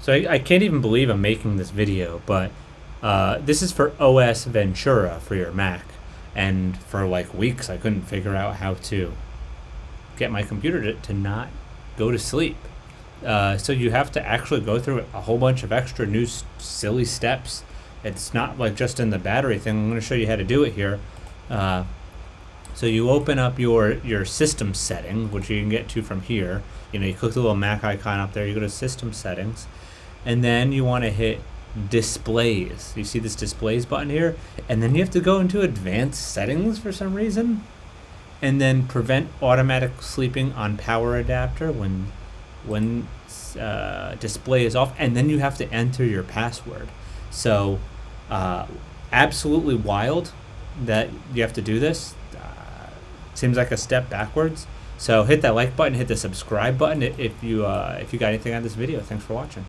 So I can't even believe I'm making this video, but this is for OS Ventura for your Mac. And for like weeks, I couldn't figure out how to get my computer to not go to sleep. So you have to actually go through a whole bunch of extra new silly steps. It's not like just in the battery thing. I'm going to show you how to do it here. So you open up your system setting, which you can get to from here. You know, you click the little Mac icon up there, you go to system settings, and then you want to hit displays. You see this displays button here, and then you have to go into advanced settings for some reason, and then prevent automatic sleeping on power adapter when display is off, and then you have to enter your password. So absolutely wild that you have to do this. Seems like a step backwards. So hit that like button, hit the subscribe button if you got anything on this video. Thanks for watching.